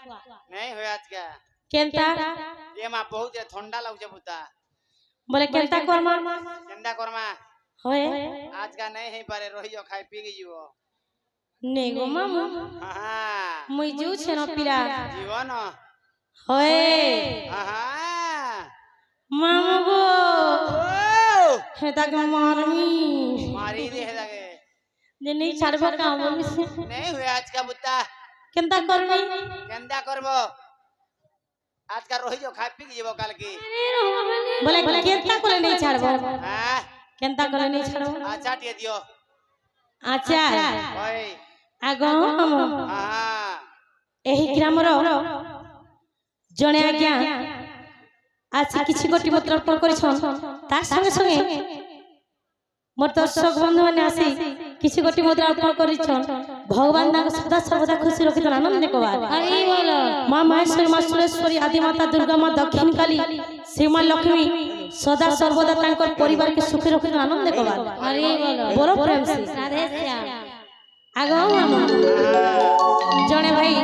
नहीं हुआ आज क्या केंता ये मां बहुत ठंडा लगছে बुता बोले केंता करमा ठंडा करमा होए आज का नहीं है पारे रहियो खाई पी गइयो नेगो मामू हां मुई जू छेनो पिरा जीवन होए हां मामू गो ओ हेता के मारमी मारी दे है लगे जे नहीं छाड़बो काम नहीं हुआ आज का बुता केंता करमी केंदा करबो आज का रहियो खाई पी गइयो काल की बोले केंता कोले नहीं छाड़बो हां केंता कोले नहीं छाड़बो अच्छा टिए दियो अच्छा ओए आगो हां एही ग्रामर जणे आज्ञा आज किछि गोटी मत्र अर्पण करिछन तार संगे संगे मोर दर्शक बंधु माने आसी किछि गोटी मुद्रा अर्पण करिछन भगवान नाग सदा सर्वदा खुशी रखितन आनंद देखबार हरि बोल मां महेश्वरी मां सुरेश्वरी आदि माता दुर्गा मां दक्षिण काली सीमा लक्ष्मी सदा सर्वदा तांकर परिवार के सुखी रखितन आनंद देखबार हरि बोल बोलो प्रेम से राधे श्याम आगो मामा जणे भाई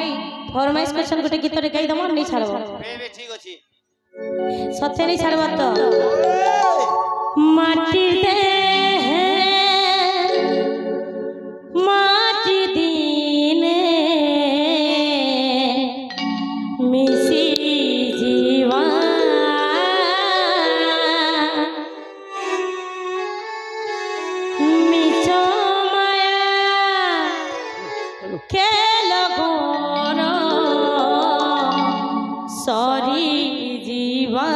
फरमाइश क्वेश्चन गोटे गीत रे गाई दम नहीं छाड़बो बे ठीक अछि सत्य नहीं छाड़बो तो माटी दे माटी दीने मिसी जीवा मिचो माया के लगोर सरी जीवा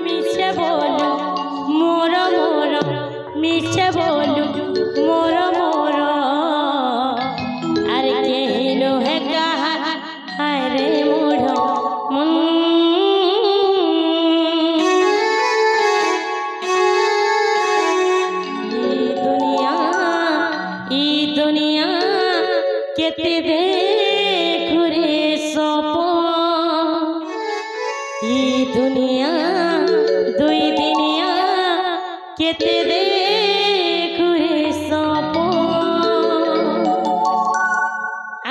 मिछे बोलू मोर मोर मिछे बोलू मोर मोर अरे केहनो है कहा अरे मोर मन ई दुनिया केते देखु रे सपन ई दुनिया दुई दिनिया केते देखु रे सपन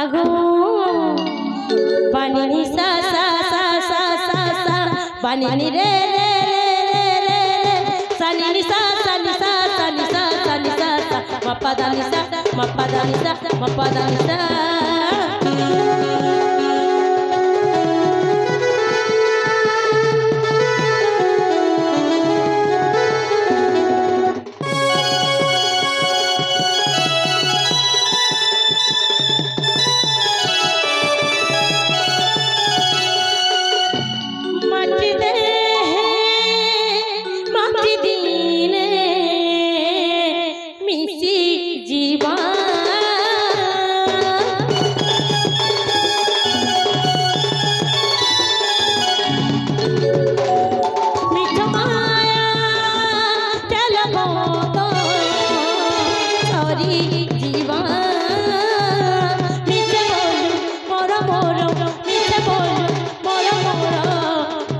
आगो पानी सा सा सा सा सा सा पानी रे रे रे रे रे सानी सा सानी सा सानी सा सानी सा मप्पा दानी सा मप्पा दानी सा मप्पा दानी सा माटी दे माटी दीने मिसी जीवा मिठ माया चल मोतो सरी जीवा मिठ बोलू मोर मोर मिठ बोलू मोर मोर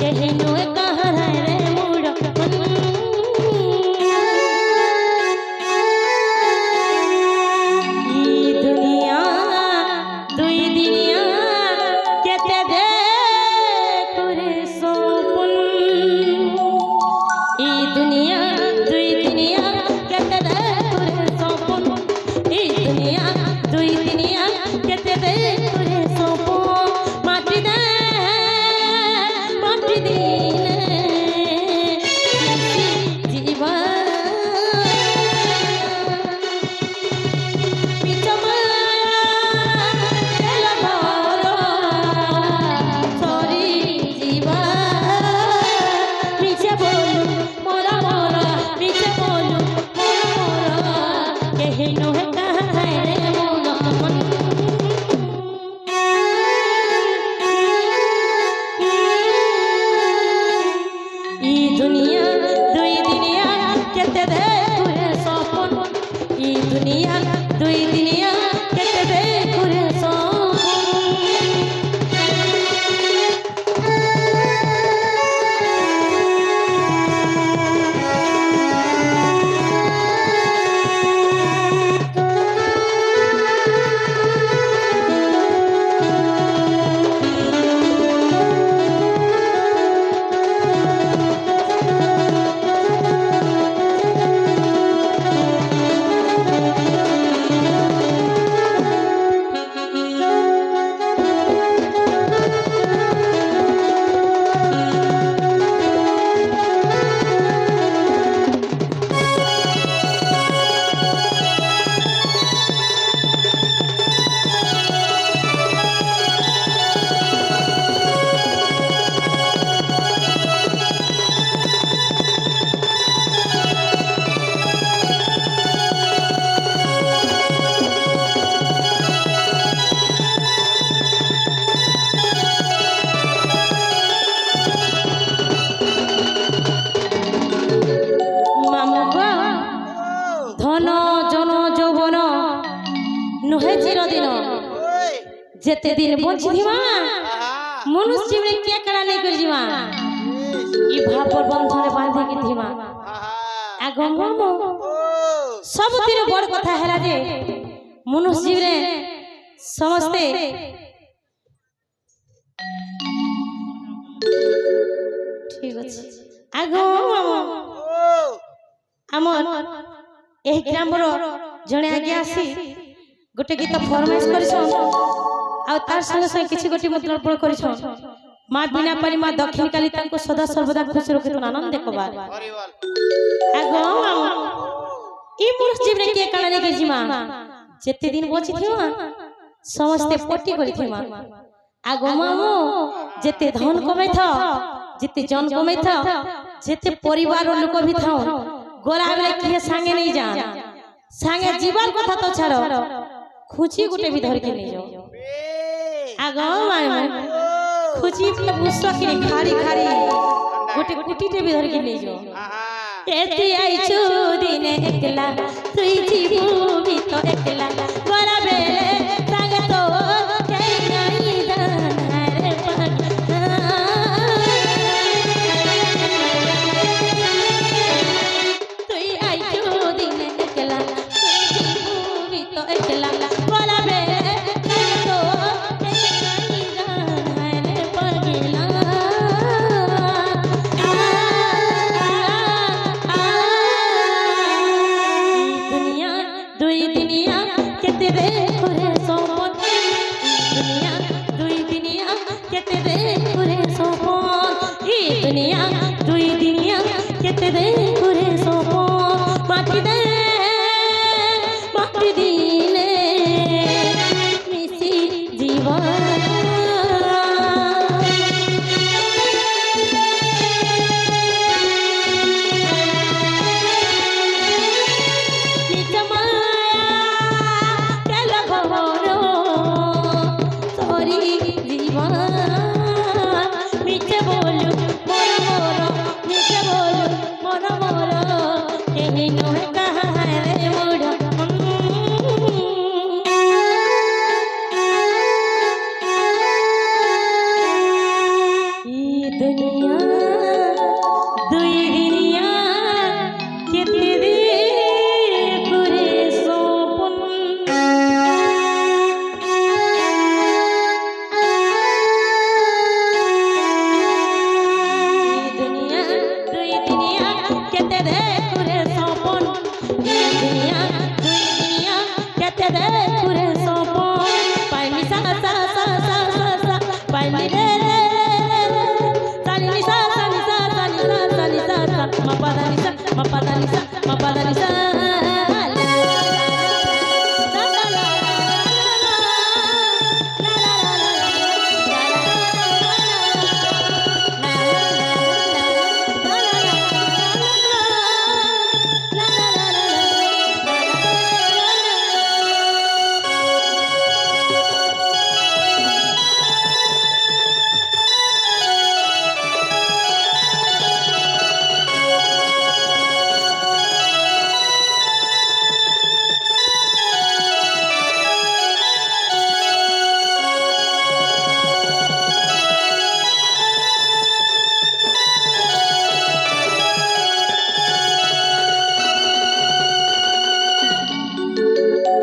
केहनो कहा रे मोर ई दुनिया दुई दिनिया केते देखु रे सपन ई दुनिया दुई दिनिया केते देखु रे सपन ई दुनिया दुई दिनिया केते देखु रे सपन माटी दे माटी दीने जीवा मिठ माया तेल घर सरी जीवा मिछे बोलू मोर मोर मिछे बोलू मोर मोर केहनो है कहा रे मोर मन ई दुनिया दुई दिनिया केते देखु रे सपन ई दुनिया दुई दिनिया केते देखु रे सपन চিরদিন ওই যেতে দিন বঞ্চিমা আহা মনুষ্য জীবনে কে কারা নেই করিমা ই ভাবর বন্ধনে বাঁধে গিধিমা আহা আগম মামু ও सबुतिर बड़ कथा है जे मनुष्य जीवने समस्ते ठीक अछि आगो ও हमर एही ग्रामर जणे आगे आसी गोटे गीत फरमाइश करिछन आ तार संगे संगे किछि गोटे मतलब अर्पण करिछन मां बिना पानी मां दक्षिण काली तांको सदा सर्वदा खुश रखितन आनंद देखबार हरि बोल आगो ई मनुष्य जीवन के कारण के जिमा जेते दिन बची थिमा समस्ते पट्टी करी थिमा आगो मामो जेते धन कमाई था जेते जन कमाई था जेते परिवार लोक भी थाओ गोरा बेले किए संगे नहीं जा संगे जीवन कथा तो छाड़ो खुची गुटे भी धर के नहीं जाओ आगो मामो खुची पे बुस्सा के खारी खारी गुटे कुटीटे भी धर के नहीं जाओ आहा एती आइछु दिने एकला तुई जीवू भी तो एकला